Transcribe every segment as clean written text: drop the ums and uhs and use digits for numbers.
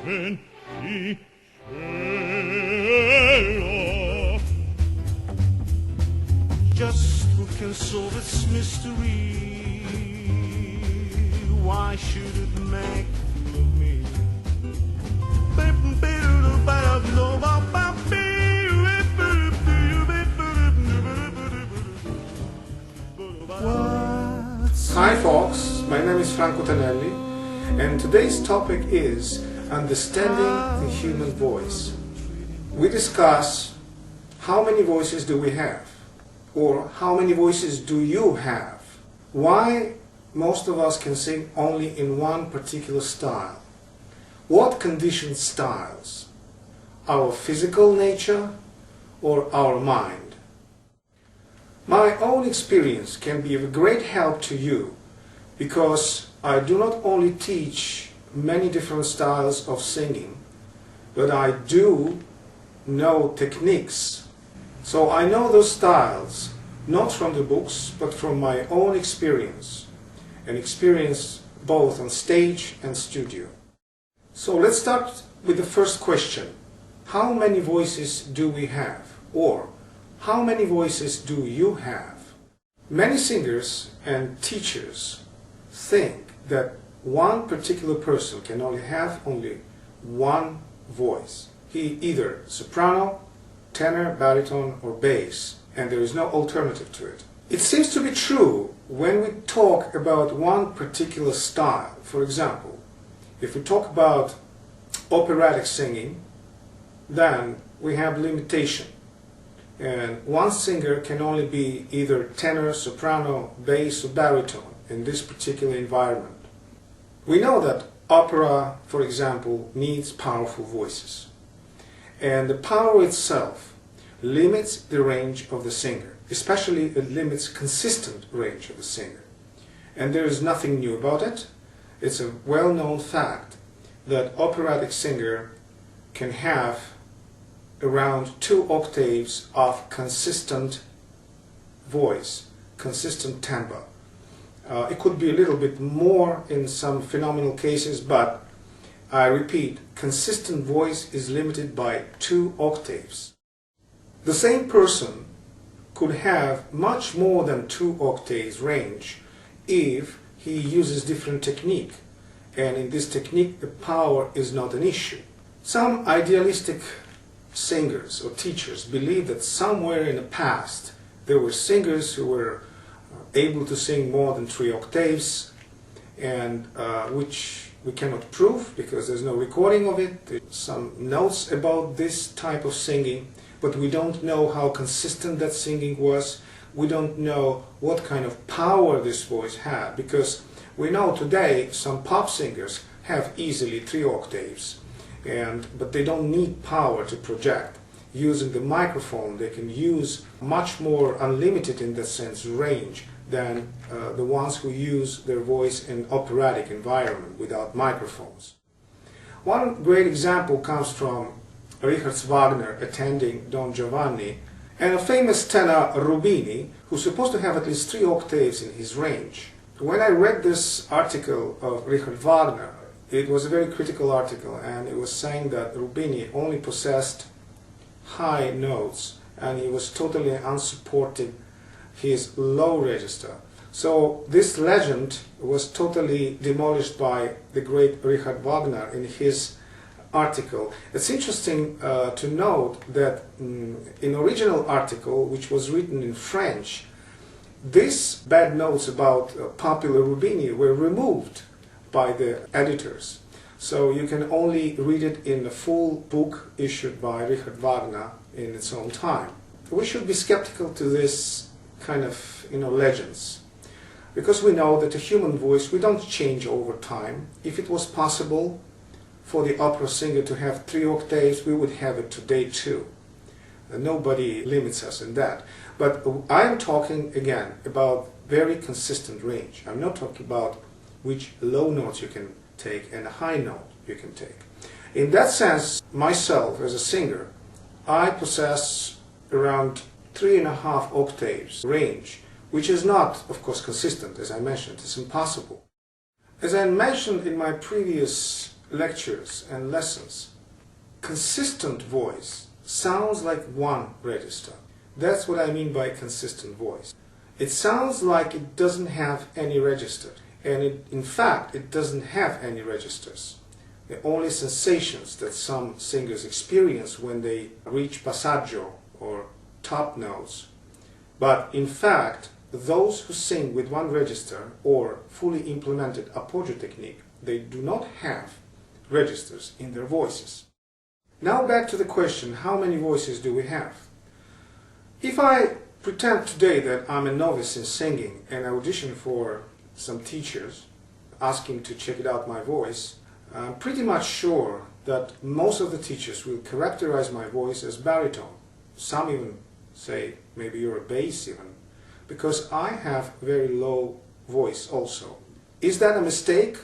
Just who can solve its mystery? Why should it make me? Hi folks, my name is Franco Tenelli and today's topic is understanding the human voice. We discuss how many voices do we have, or how many voices do you have? Why most of us can sing only in one particular style? What conditions styles? Our physical nature or our mind? My own experience can be of great help to you because I do not only teach many different styles of singing, but I do know techniques. So I know those styles not from the books but from my own experience, and experience both on stage and studio. So let's start with the first question. How many voices do we have? Or how many voices do you have? Many singers and teachers think that one particular person can only have one voice. He either soprano, tenor, baritone or bass, and there is no alternative to it. It seems to be true when we talk about one particular style. For example, if we talk about operatic singing, then we have limitation. And one singer can only be either tenor, soprano, bass or baritone in this particular environment. We know that opera, for example, needs powerful voices. And the power itself limits the range of the singer. Especially it limits consistent range of the singer. And there is nothing new about it. It's a well-known fact that operatic singer can have around 2 octaves of consistent voice, consistent timbre. It could be a little bit more in some phenomenal cases, but I repeat, consistent voice is limited by 2 octaves. The same person could have much more than 2 octaves range if he uses different technique, and in this technique the power is not an issue. Some idealistic singers or teachers believe that somewhere in the past there were singers who were able to sing more than 3 octaves, and which we cannot prove because there's no recording of it. There's some notes about this type of singing, but we don't know how consistent that singing was. We don't know what kind of power this voice had, because we know today some pop singers have easily 3 octaves. But they don't need power to project. Using the microphone, they can use much more unlimited, in that sense, range than the ones who use their voice in operatic environment without microphones. One great example comes from Richard Wagner attending Don Giovanni, and a famous tenor Rubini, who's supposed to have at least 3 octaves in his range. When I read this article of Richard Wagner, it was a very critical article, and it was saying that Rubini only possessed high notes and he was totally unsupported his low register. So this legend was totally demolished by the great Richard Wagner in his article. It's interesting to note that in original article, which was written in French, these bad notes about popular Rubini were removed by the editors. So you can only read it in the full book issued by Richard Wagner in its own time. We should be skeptical to this kind of legends, because we know that the human voice, we don't change over time. If it was possible for the opera singer to have 3 octaves, we would have it today too. Nobody limits us in that. But I'm talking again about very consistent range. I'm not talking about which low notes you can take and a high note you can take. In that sense, myself as a singer, I possess around 3.5 octaves range, which is not, of course, consistent. As I mentioned, it's impossible. As I mentioned in my previous lectures and lessons, consistent voice sounds like one register. That's what I mean by consistent voice. It sounds like it doesn't have any register, and in fact it doesn't have any registers. The only sensations that some singers experience when they reach passaggio or top notes. But in fact, those who sing with one register or fully implemented appoggio technique, they do not have registers in their voices. Now back to the question, how many voices do we have? If I pretend today that I'm a novice in singing and I audition for some teachers asking to check it out my voice, I'm pretty much sure that most of the teachers will characterize my voice as baritone. Some even say maybe you're a bass even, because I have very low voice also. Is that a mistake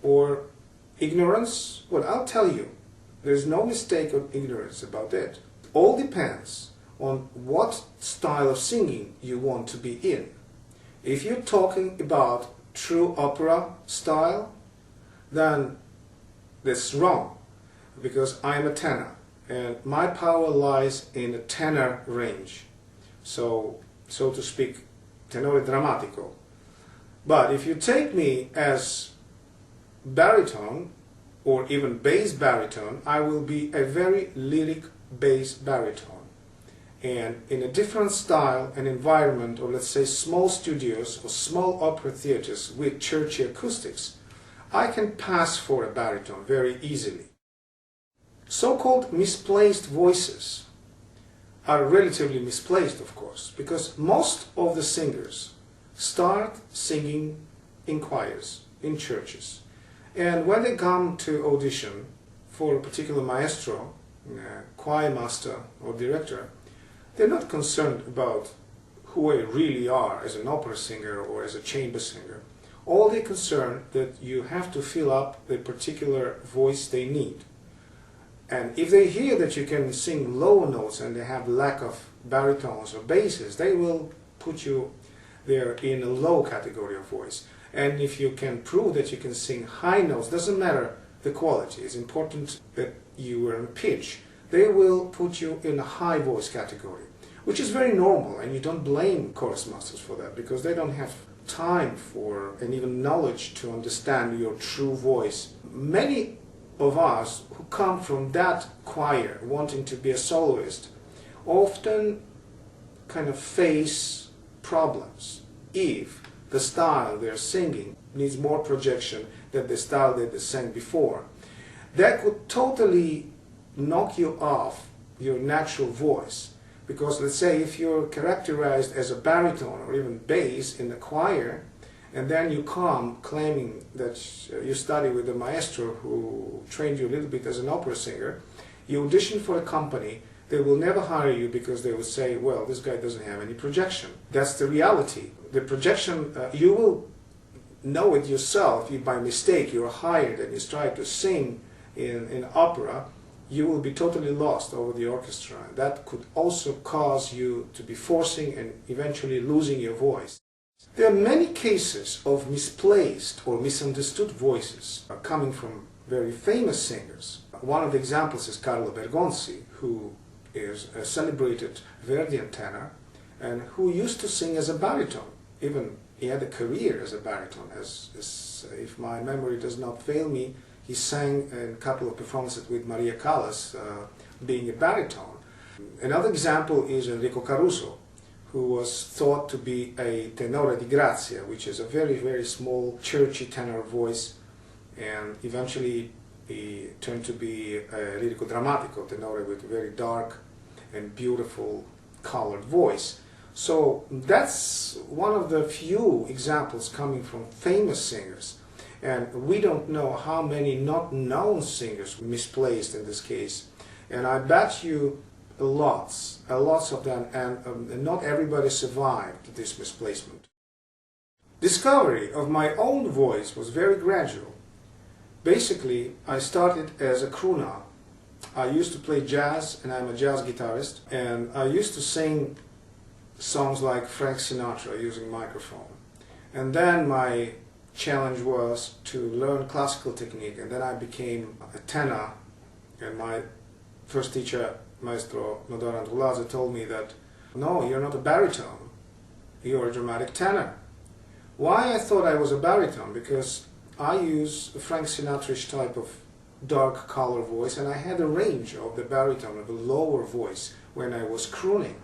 or ignorance? Well, I'll tell you, there's no mistake or ignorance about it. All depends on what style of singing you want to be in. If you're talking about true opera style, then that's wrong, because I'm a tenor and my power lies in the tenor range, so to speak, tenore drammatico. But if you take me as baritone or even bass baritone, I will be a very lyric bass baritone, and in a different style and environment, or let's say small studios or small opera theaters with churchy acoustics, I can pass for a baritone very easily. So-called misplaced voices are relatively misplaced, of course, because most of the singers start singing in choirs, in churches. And when they come to audition for a particular maestro, choir master or director, they're not concerned about who they really are as an opera singer or as a chamber singer. All they're concerned that you have to fill up the particular voice they need. And if they hear that you can sing lower notes and they have lack of baritones or basses, they will put you there in a low category of voice. And if you can prove that you can sing high notes, doesn't matter the quality, it's important that you are in pitch, they will put you in a high voice category, which is very normal, and you don't blame chorus masters for that, because they don't have time for and even knowledge to understand your true voice. Many of us who come from that choir wanting to be a soloist often kind of face problems if the style they're singing needs more projection than the style that they sang before. That could totally knock you off your natural voice, because let's say if you're characterized as a baritone or even bass in the choir, and then you come claiming that you study with a maestro who trained you a little bit as an opera singer, you audition for a company, they will never hire you because they will say, well, this guy doesn't have any projection. That's the reality. The projection, you will know it yourself. If by mistake you're hired and you try to sing in opera, you will be totally lost over the orchestra. That could also cause you to be forcing and eventually losing your voice. There are many cases of misplaced or misunderstood voices coming from very famous singers. One of the examples is Carlo Bergonzi, who is a celebrated Verdian tenor and who used to sing as a baritone. Even he had a career as a baritone. As if my memory does not fail me, he sang in a couple of performances with Maria Callas, being a baritone. Another example is Enrico Caruso, who was thought to be a tenore di grazia, which is a very, very small, churchy tenor voice, and eventually he turned to be a lirico-drammatico tenore with a very dark and beautiful colored voice. So that's one of the few examples coming from famous singers, and we don't know how many not known singers misplaced in this case, and I bet you lots of them, and not everybody survived this misplacement. Discovery of my own voice was very gradual. Basically, I started as a crooner. I used to play jazz, and I'm a jazz guitarist, and I used to sing songs like Frank Sinatra using microphone. And then my challenge was to learn classical technique, and then I became a tenor, and my first teacher, Maestro Nodar Andrulaze, told me that, no, you're not a baritone, you're a dramatic tenor. Why I thought I was a baritone? Because I use a Frank Sinatra-ish type of dark color voice, and I had a range of the baritone, of the lower voice, when I was crooning.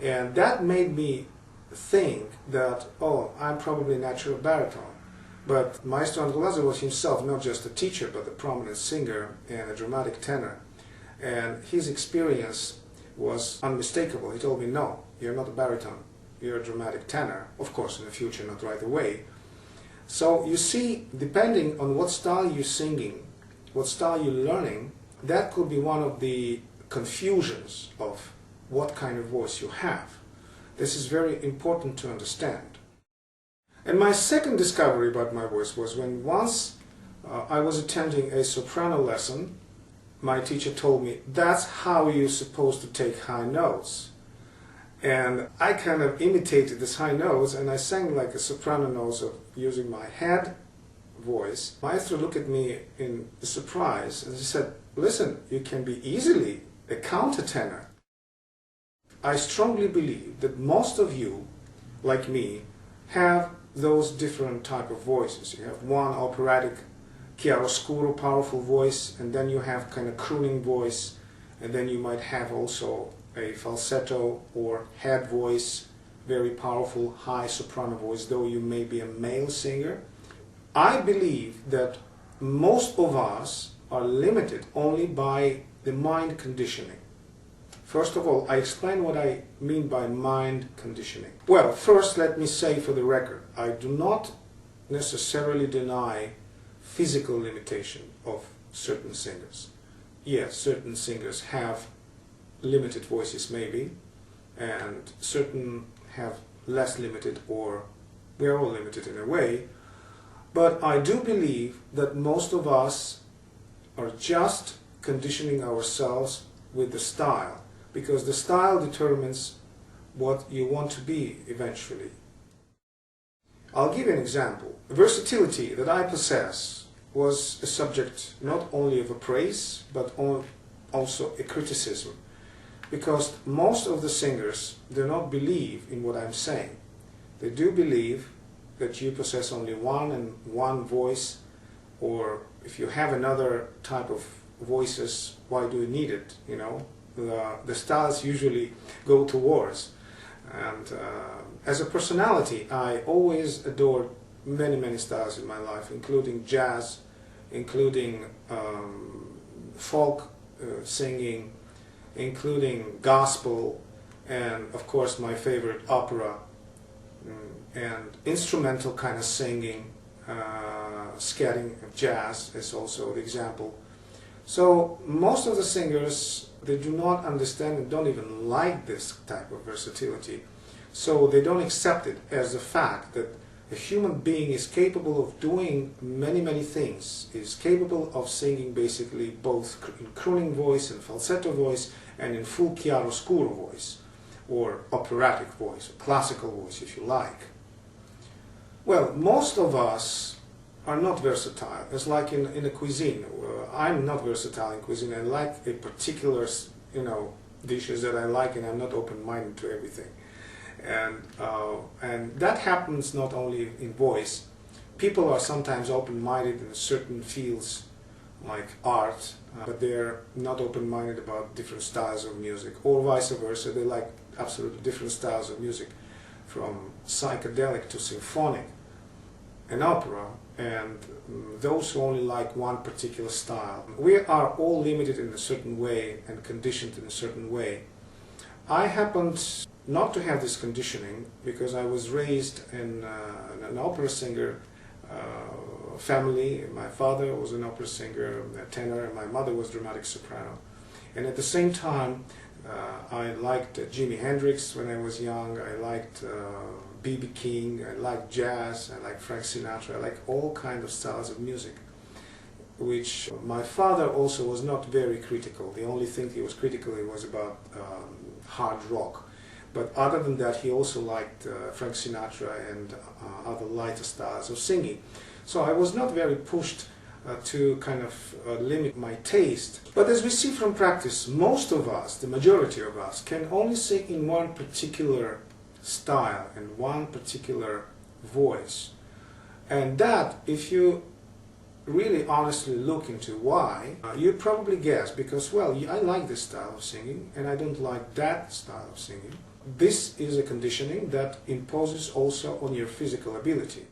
And that made me think that, oh, I'm probably a natural baritone. But Maestro Andrulaze was himself not just a teacher, but a prominent singer and a dramatic tenor. And his experience was unmistakable. He told me, no, you're not a baritone, you're a dramatic tenor. Of course, in the future, not right away. So you see, depending on what style you're singing, what style you're learning, that could be one of the confusions of what kind of voice you have. This is very important to understand. And my second discovery about my voice was when once I was attending a soprano lesson. My teacher told me, that's how you're supposed to take high notes. And I kind of imitated this high notes, and I sang like a soprano notes of using my head voice. Maestro looked at me in surprise, and he said, listen, you can be easily a countertenor. I strongly believe that most of you, like me, have those different type of voices. You have one operatic, chiaroscuro, powerful voice, and then you have kind of crooning voice, and then you might have also a falsetto or head voice, very powerful high soprano voice, though you may be a male singer. I believe that most of us are limited only by the mind conditioning. First of all, I explain what I mean by mind conditioning. Well, first let me say for the record, I do not necessarily deny physical limitation of certain singers. Yes, certain singers have limited voices maybe, and certain have less limited, or we are all limited in a way, but I do believe that most of us are just conditioning ourselves with the style, because the style determines what you want to be eventually. I'll give you an example. Versatility that I possess was a subject not only of a praise, but also a criticism. Because most of the singers do not believe in what I'm saying. They do believe that you possess only one voice, or if you have another type of voices, why do you need it? You know, the styles usually go towards. And as a personality, I always adored many styles in my life, including jazz, including folk singing, including gospel, and of course my favorite, opera, and instrumental kind of singing, scatting of jazz is also the example. So most of the singers, they do not understand and don't even like this type of versatility. So they don't accept it as a fact that a human being is capable of doing many things, is capable of singing basically both in crooning voice and falsetto voice and in full chiaroscuro voice, or operatic voice, or classical voice if you like. Well, most of us are not versatile. It's like in a cuisine. I'm not versatile in cuisine. I like a particular, dishes that I like, and I'm not open-minded to everything. And that happens not only in voice. People are sometimes open-minded in certain fields, like art, but they're not open-minded about different styles of music, or vice versa. They like absolutely different styles of music, from psychedelic to symphonic and opera, and those who only like one particular style. We are all limited in a certain way and conditioned in a certain way. I happened not to have this conditioning because I was raised in an opera singer family. My father was an opera singer, a tenor, and my mother was dramatic soprano. And at the same time, I liked Jimi Hendrix when I was young. I liked B.B. King. I liked jazz. I liked Frank Sinatra. I liked all kinds of styles of music, which my father also was not very critical. The only thing he was critical was about hard rock. But other than that, he also liked Frank Sinatra and other lighter styles of singing. So I was not very pushed to kind of limit my taste. But as we see from practice, most of us, the majority of us, can only sing in one particular style and one particular voice. And that, if you really honestly look into why, you'd probably guess, because, well, I like this style of singing and I don't like that style of singing. This is a conditioning that imposes also on your physical ability.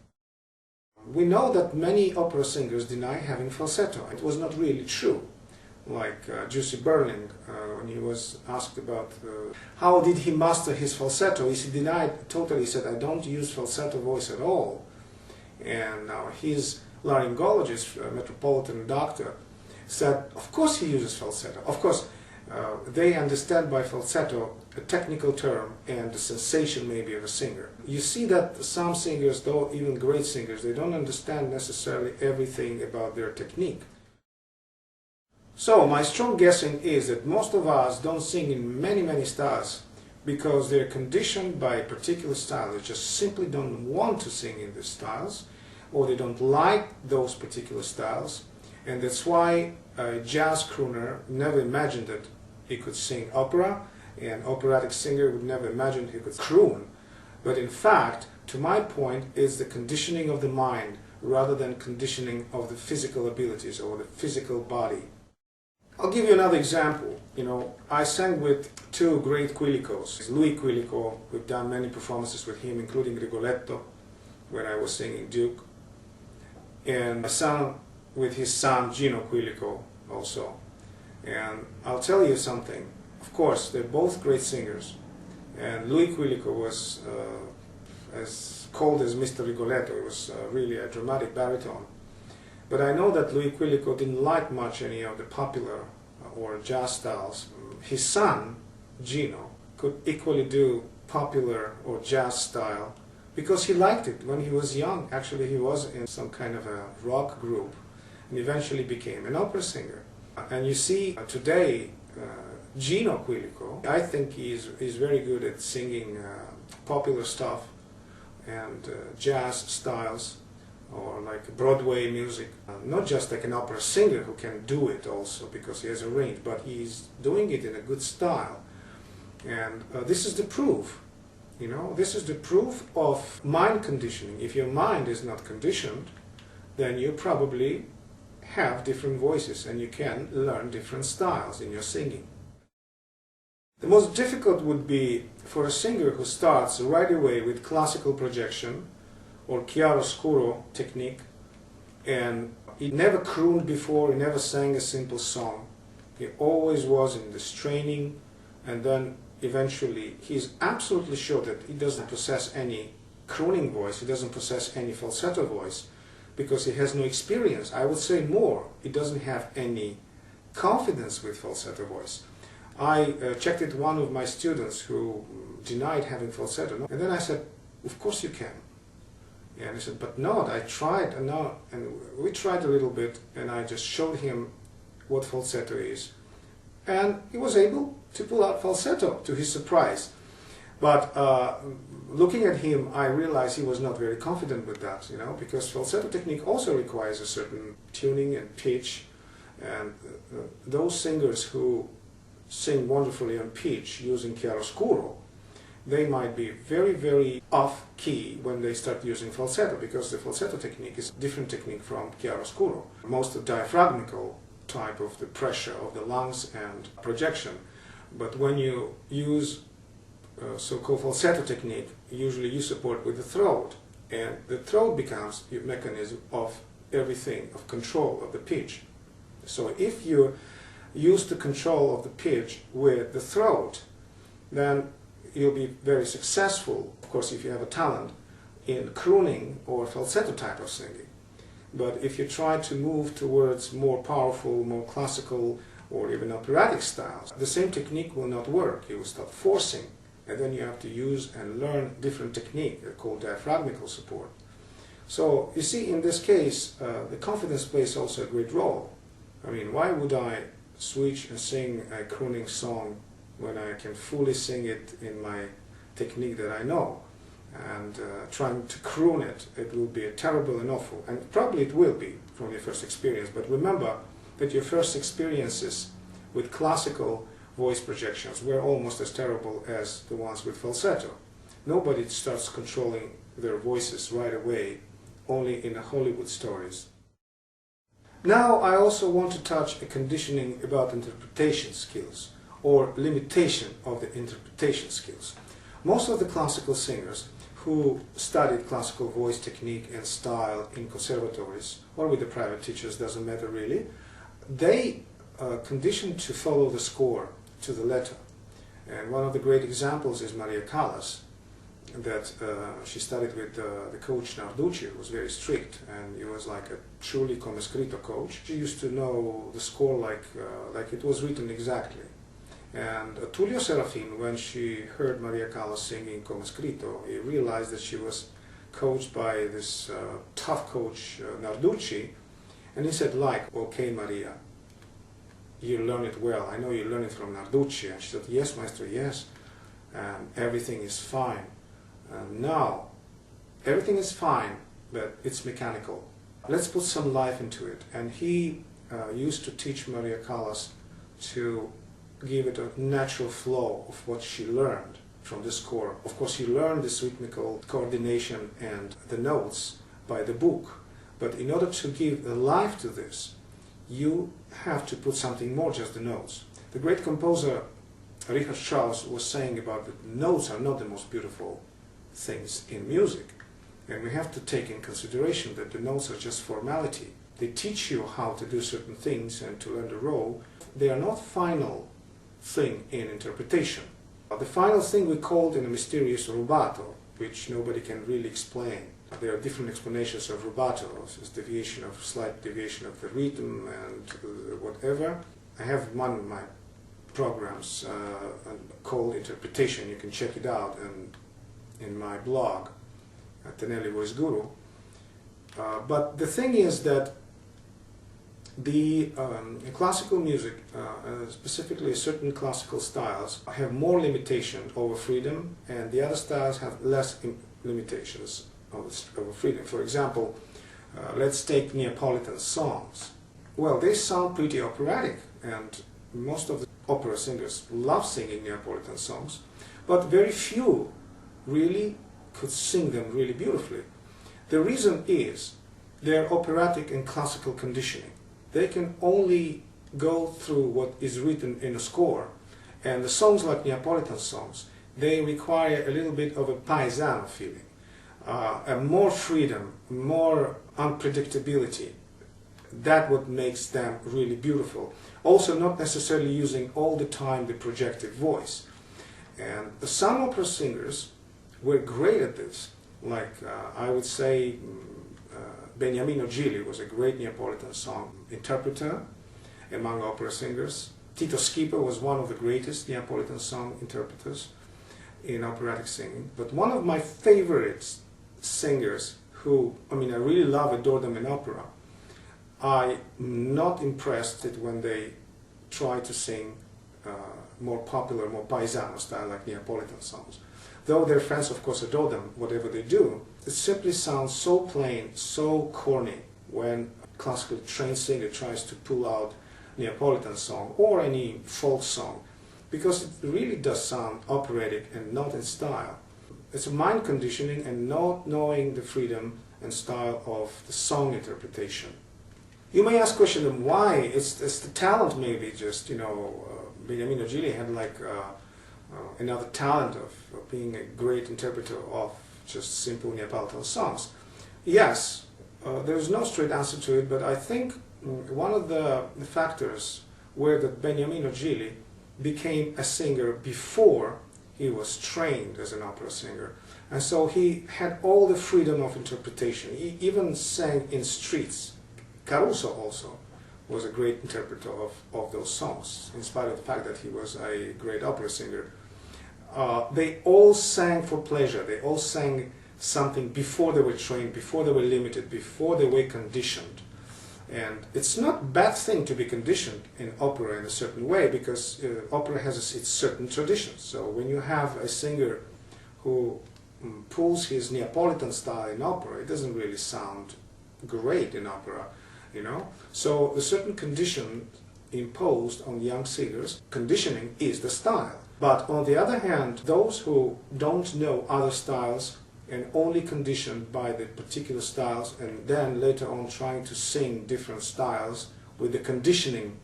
We know that many opera singers deny having falsetto. It was not really true. Like Jussi Björling, when he was asked about how did he master his falsetto, he denied totally. He said, I don't use falsetto voice at all. And now his laryngologist, metropolitan doctor, said, of course he uses falsetto. Of course, they understand by falsetto a technical term and the sensation maybe of a singer. You see that some singers, though even great singers, they don't understand necessarily everything about their technique. So my strong guessing is that most of us don't sing in many styles because they're conditioned by a particular style. They just simply don't want to sing in these styles, or they don't like those particular styles, and that's why a jazz crooner never imagined that he could sing opera, and an operatic singer would never imagine he could croon. But in fact, to my point, it's the conditioning of the mind rather than conditioning of the physical abilities or the physical body. I'll give you another example. I sang with two great Quilicos. Louis Quilico, we've done many performances with him, including Rigoletto, when I was singing Duke. And I sang with his son, Gino Quilico, also. And I'll tell you something. Of course, they're both great singers. And Louis Quilico was as cold as Mr. Rigoletto. He was really a dramatic baritone. But I know that Louis Quilico didn't like much any of the popular or jazz styles. His son, Gino, could equally do popular or jazz style because he liked it when he was young. Actually, he was in some kind of a rock group and eventually became an opera singer. And you see today, Gino Quilico, I think he's very good at singing popular stuff and jazz styles, or like Broadway music. Not just like an opera singer who can do it also because he has a range, but he's doing it in a good style. And this is the proof, this is the proof of mind conditioning. If your mind is not conditioned, then you probably have different voices and you can learn different styles in your singing. The most difficult would be for a singer who starts right away with classical projection or chiaroscuro technique, and he never crooned before, he never sang a simple song. He always was in this training, and then eventually he's absolutely sure that he doesn't possess any crooning voice, he doesn't possess any falsetto voice, because he has no experience. I would say more, he doesn't have any confidence with falsetto voice. I checked it with one of my students who denied having falsetto, and then I said, of course you can. And he said, but no, I tried, and we tried a little bit, and I just showed him what falsetto is. And he was able to pull out falsetto, to his surprise. But looking at him, I realized he was not very confident with that, because falsetto technique also requires a certain tuning and pitch. And those singers who sing wonderfully on pitch using chiaroscuro, they might be very off-key when they start using falsetto, because the falsetto technique is a different technique from chiaroscuro. Most of the diaphragmical type of the pressure of the lungs and projection. But when you use so-called falsetto technique, usually you support with the throat, and the throat becomes your mechanism of everything, of control of the pitch. So if you use the control of the pitch with the throat, then you'll be very successful, of course, if you have a talent, in crooning or falsetto type of singing. But if you try to move towards more powerful, more classical, or even operatic styles, the same technique will not work. You will start forcing, and then you have to use and learn different technique called diaphragmical support. So you see, in this case, the confidence plays also a great role. I mean, why would I switch and sing a crooning song when I can fully sing it in my technique that I know, and trying to croon it, it will be terrible and awful, and probably it will be from your first experience. But remember that your first experiences with classical voice projections were almost as terrible as the ones with falsetto. Nobody starts controlling their voices right away, only in the Hollywood stories. Now I also want to touch a conditioning about interpretation skills, or limitation of the interpretation skills. Most of the classical singers who studied classical voice technique and style in conservatories or with the private teachers, doesn't matter really, they conditioned to follow the score to the letter. And one of the great examples is Maria Callas, that she studied with the coach Narducci, who was very strict, and he was like a truly come scritto coach. She used to know the score like it was written exactly. And Tullio Serafin, when she heard Maria Callas singing come scritto, he realized that she was coached by this tough coach Narducci, and he said, okay Maria, you learn it well, I know you learn it from Narducci. And she said, yes maestro, yes, everything is fine. Now, everything is fine, but it's mechanical. Let's put some life into it. And he used to teach Maria Callas to give it a natural flow of what she learned from the score. Of course, he learned this rhythmical coordination and the notes by the book. But in order to give a life to this, you have to put something more, just the notes. The great composer Richard Strauss was saying about that notes are not the most beautiful things in music, and we have to take in consideration that the notes are just formality. They teach you how to do certain things and to learn the role. They are not final thing in interpretation. The final thing we called in a mysterious rubato, which nobody can really explain. There are different explanations of rubato, it's slight deviation of the rhythm and whatever. I have one of my programs called Interpretation. You can check it out and in my blog, Tenelli Voice Guru. But the thing is that the classical music, specifically certain classical styles, have more limitation over freedom, and the other styles have less limitations over freedom. For example, let's take Neapolitan songs. Well, they sound pretty operatic, and most of the opera singers love singing Neapolitan songs, but very few really could sing them really beautifully. The reason is their operatic and classical conditioning. They can only go through what is written in a score, and the songs like Neapolitan songs, they require a little bit of a paesano feeling, more freedom, more unpredictability. That's what makes them really beautiful. Also, not necessarily using all the time the projected voice. And some opera singers were great at this. Like I would say Beniamino Gili was a great Neapolitan song interpreter among opera singers. Tito Schipa was one of the greatest Neapolitan song interpreters in operatic singing. But one of my favorite singers who, I really love, adore them in opera, I'm not impressed that when they try to sing more popular, more paesano style like Neapolitan songs. Though their fans, of course, adore them, whatever they do, it simply sounds so plain, so corny when a classically trained singer tries to pull out Neapolitan song or any folk song, because it really does sound operatic and not in style. It's a mind conditioning and not knowing the freedom and style of the song interpretation. You may ask question why? It's the talent, maybe, just, Beniamino Gili had another talent of being a great interpreter of just simple Neapolitan songs. Yes, there's no straight answer to it, but I think one of the factors were that Beniamino Gili became a singer before he was trained as an opera singer, and so he had all the freedom of interpretation. He even sang in streets. Caruso also was a great interpreter of those songs, in spite of the fact that he was a great opera singer. They all sang for pleasure. They all sang something before they were trained, before they were limited, before they were conditioned. And it's not a bad thing to be conditioned in opera in a certain way, because opera has its certain traditions. So when you have a singer who pulls his Neapolitan style in opera, it doesn't really sound great in opera, you know. So a certain condition imposed on young singers, conditioning is the style. But on the other hand, those who don't know other styles and only conditioned by the particular styles and then later on trying to sing different styles with the conditioning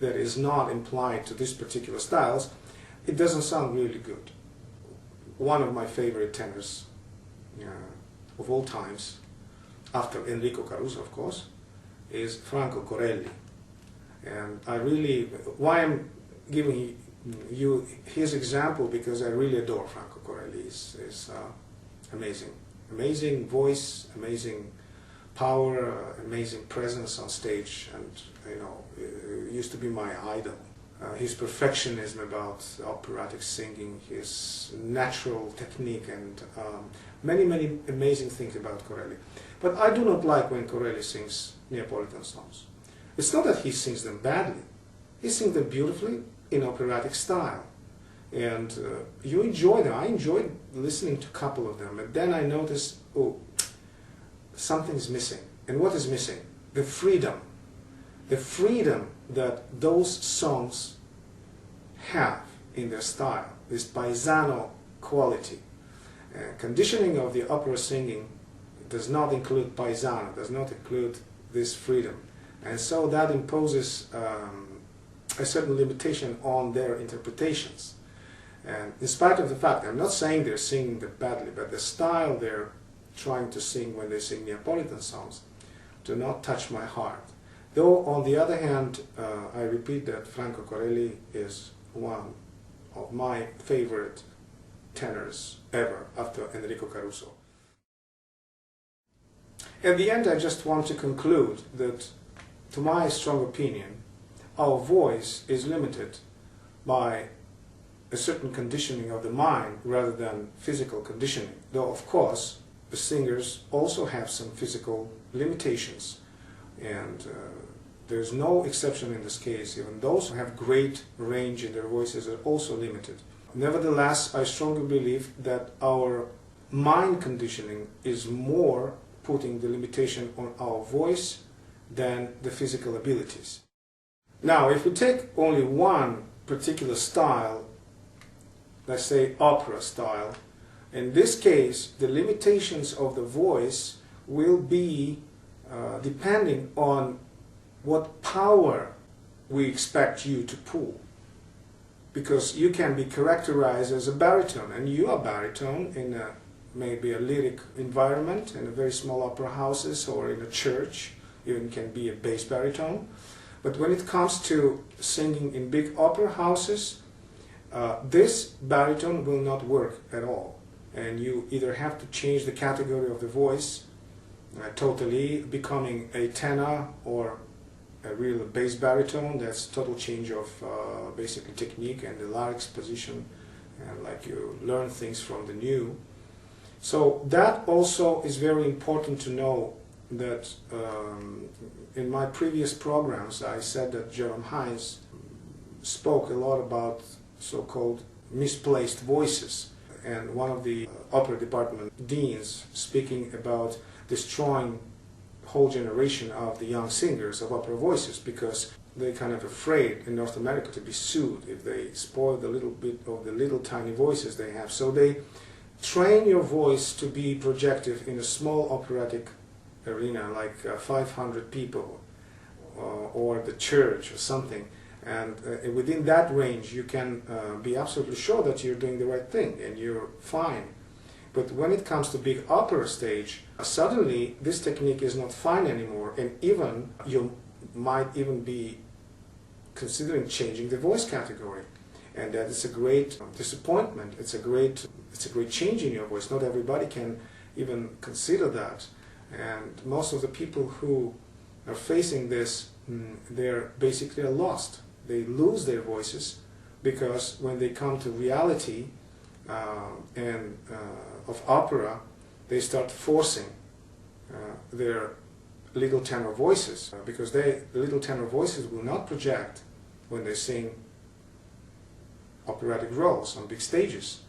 that is not implied to these particular styles, it doesn't sound really good. One of my favorite tenors of all times, after Enrico Caruso of course, is Franco Corelli. And I really, why I'm giving you his example, because I really adore Franco Corelli. He's amazing. Amazing voice, amazing power, amazing presence on stage, and you know, used to be my idol. His perfectionism about operatic singing, his natural technique, and many amazing things about Corelli. But I do not like when Corelli sings Neapolitan songs. It's not that he sings them badly. He sings them beautifully in operatic style. And you enjoy them. I enjoyed listening to a couple of them. And then I noticed, oh, something's missing. And what is missing? The freedom. The freedom that those songs have in their style. This paesano quality. Conditioning of the opera singing does not include paesano, does not include this freedom. And so that imposes a certain limitation on their interpretations. And in spite of the fact, I'm not saying they're singing them badly, but the style they're trying to sing when they sing Neapolitan songs do not touch my heart. Though, on the other hand, I repeat that Franco Corelli is one of my favorite tenors ever, after Enrico Caruso. At the end, I just want to conclude that, to my strong opinion, our voice is limited by a certain conditioning of the mind rather than physical conditioning. Though, of course, the singers also have some physical limitations, and there's no exception in this case. Even those who have great range in their voices are also limited. Nevertheless, I strongly believe that our mind conditioning is more putting the limitation on our voice than the physical abilities. Now, if we take only one particular style, let's say opera style, in this case the limitations of the voice will be depending on what power we expect you to pull. Because you can be characterized as a baritone, and you are baritone in maybe a lyric environment, in a very small opera houses or in a church, even can be a bass baritone. But when it comes to singing in big opera houses, this baritone will not work at all. And you either have to change the category of the voice totally, becoming a tenor or a real bass baritone. That's total change of basically technique and the larynx position, and like you learn things from the new. So that also is very important to know, that in my previous programs I said that Jerome Hines spoke a lot about so-called misplaced voices, and one of the opera department deans speaking about destroying whole generation of the young singers of opera voices, because they're kind of afraid in North America to be sued if they spoil the little bit of the little tiny voices they have. So they train your voice to be projective in a small operatic arena, like 500 people, or the church or something. And within that range you can be absolutely sure that you're doing the right thing and you're fine. But when it comes to big opera stage, suddenly this technique is not fine anymore, and even you might even be considering changing the voice category, and that is a great disappointment. It's a great change in your voice. Not everybody can even consider that, and most of the people who are facing this, they're basically lost. They lose their voices because when they come to reality of opera, they start forcing their little tenor voices, because the little tenor voices will not project when they sing operatic roles on big stages.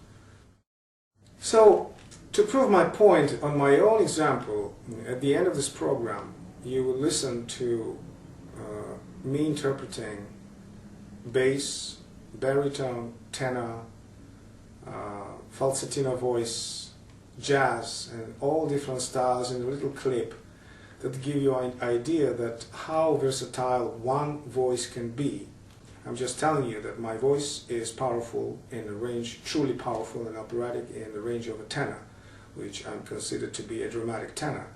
So, to prove my point on my own example, at the end of this program, you will listen to me interpreting bass, baritone, tenor, falsetto voice, jazz, and all different styles in a little clip that give you an idea that how versatile one voice can be. I'm just telling you that my voice is powerful in a range, truly powerful and operatic in the range of a tenor, which I'm considered to be a dramatic tenor.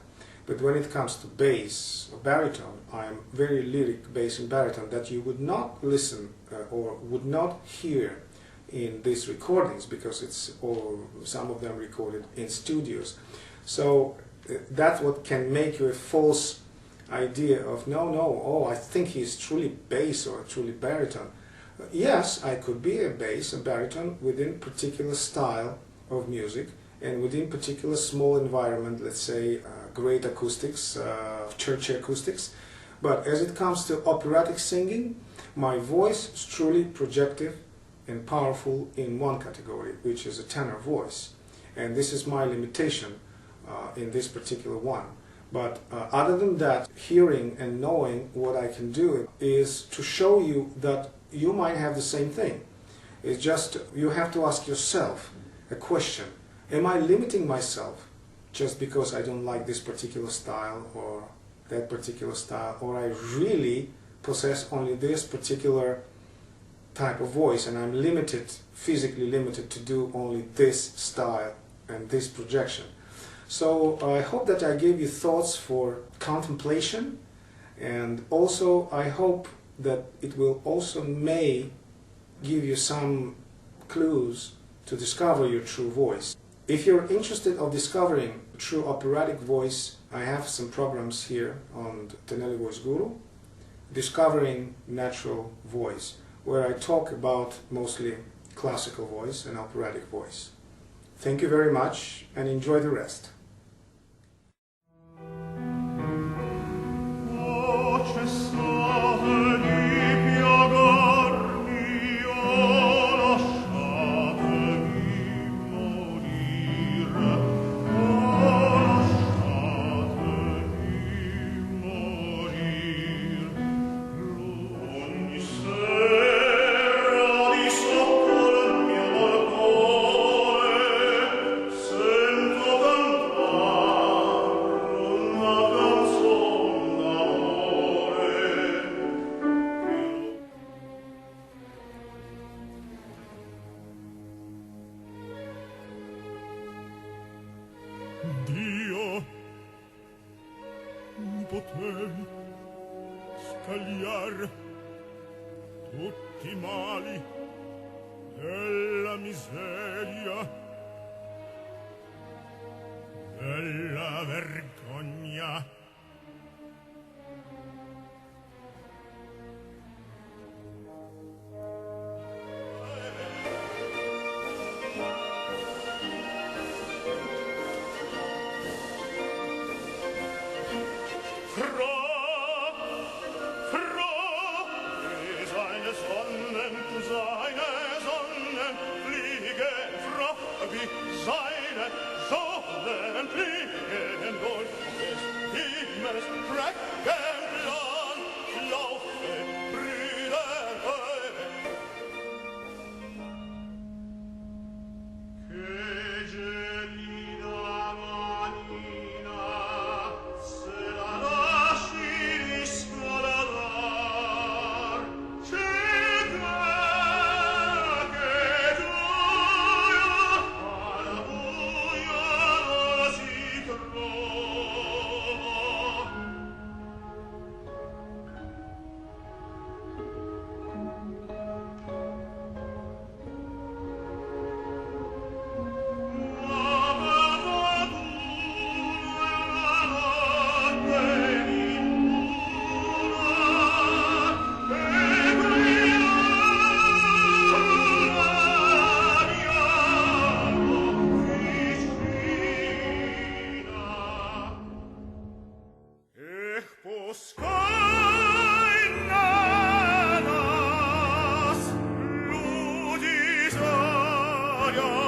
But when it comes to bass or baritone, I am very lyric bass and baritone that you would not listen or would not hear in these recordings, because it's all, some of them recorded in studios. So that's what can make you a false idea of oh, I think he's truly bass or truly baritone. Yes, I could be a bass and baritone within particular style of music and within particular small environment, let's say great acoustics, church acoustics. But as it comes to operatic singing, my voice is truly projective and powerful in one category, which is a tenor voice. And this is my limitation in this particular one. But other than that, hearing and knowing what I can do is to show you that you might have the same thing. It's just you have to ask yourself a question. Am I limiting myself just because I don't like this particular style or that particular style, or I really possess only this particular type of voice and I'm limited, physically limited to do only this style and this projection? So I hope that I gave you thoughts for contemplation, and also I hope that it will also may give you some clues to discover your true voice. If you're interested of discovering true operatic voice, I have some programs here on Tenelli Voice Guru, Discovering Natural Voice, where I talk about mostly classical voice and operatic voice. Thank you very much and enjoy the rest. Dio, potei scagliar tutti I mali della miseria, della vergogna. Seine Sonnen fliegen durch des Himmels Schreckenplan, laufe, Brüder, che gelida manina, se la lasci riscaldar, c'è guerra che gioia alla buia si trova. Ludis ragazza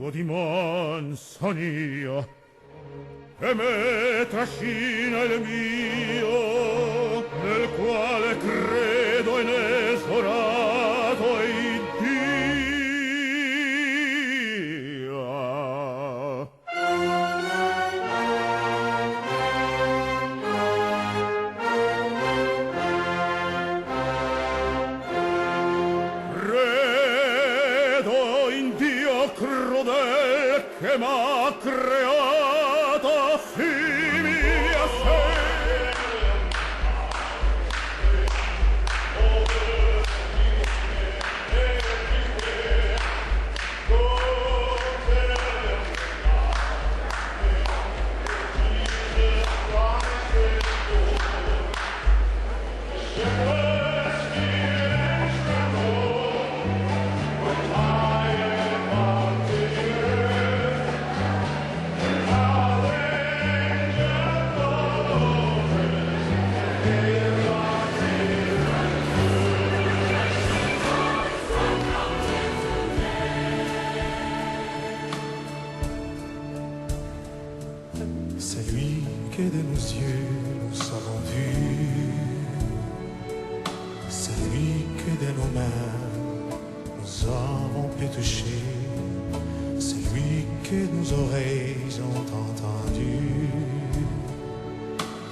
tuo dimon sonia e me trascina il mio, nel quale credo inesorato Iddia. Credo in Dio crudel che m'ha creata simile a sé. C'est lui que de nos yeux nous avons vu. C'est lui que de nos mains nous avons pu toucher. C'est lui que nos oreilles ont entendu.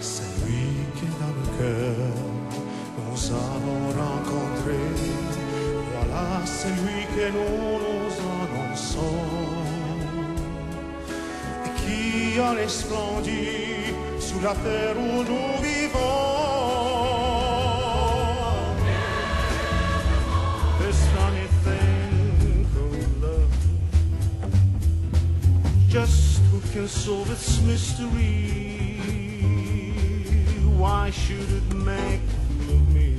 C'est lui que dans nos cœurs nous avons rencontré. Voilà, c'est lui que nous annonçons. Qui a resplendu sous la terre où nous vivons. This funny thing called love, just who can solve its mystery? Why should it make me?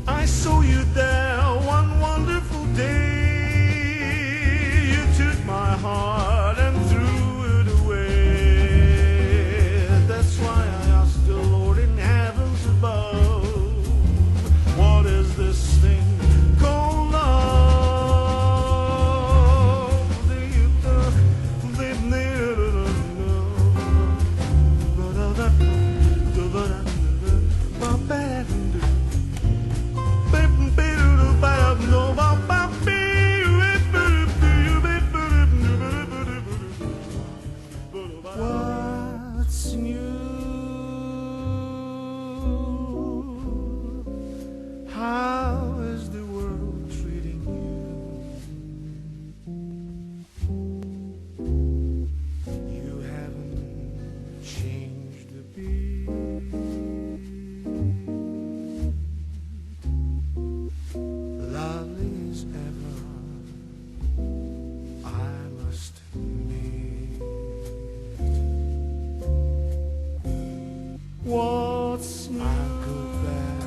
I saw you there one wonderful day. You took my heart and threw it away. That's why I asked the Lord in heavens above, what is this thing called love? What's new? How is the world treating you? You haven't changed a bit. Lovely as ever, I must admit. What's new? I'll go back.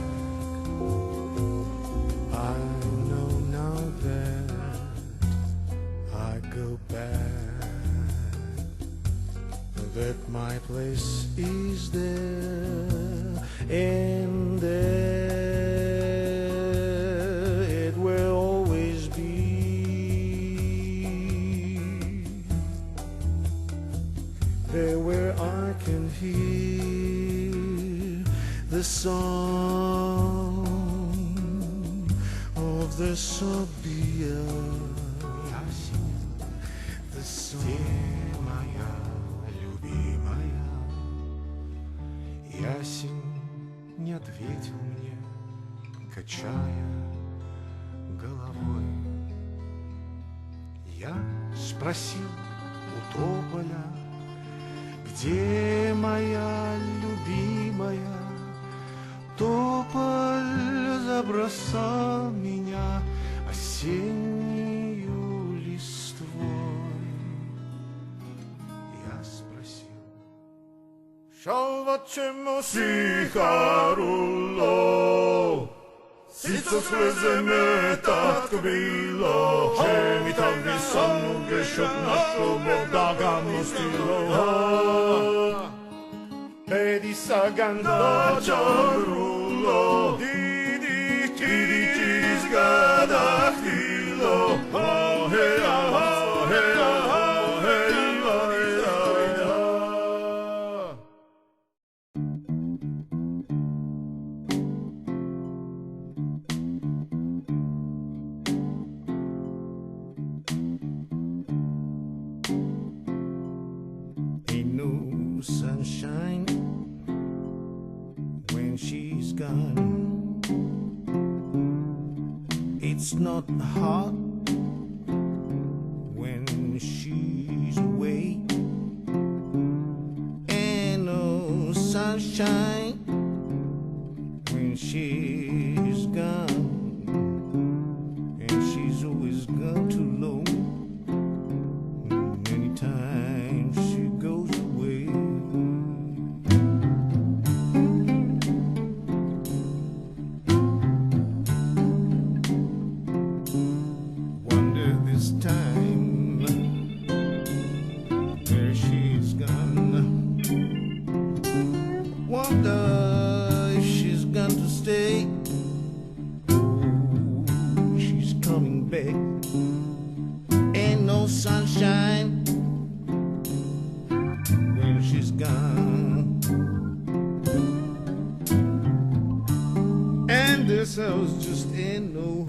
I know now that I go back, that my place is there, and there it will always be. There where I can hear the song of the Sabia, the song, моя любимая. Ясень не ответил мне, качая головой. Я спросил у тополя, где моя любимая? Тополь забросал меня осеннею листвой. Я спросил, Shall facciamo sì, carullo, senza слезами так било, че ми там високо грешат нашего Бога мостило. Pedi saganda ciarullo, di sgadachtilo, oh, she's gone. It's not hot when she's away, and no sunshine when she's gone, and she's always gone too low. Many times she goes away. Wonder this time where she's gone. Wonder if she's going to stay. Oh, she's coming back. Ain't no sunshine when she's gone. And this house just ain't no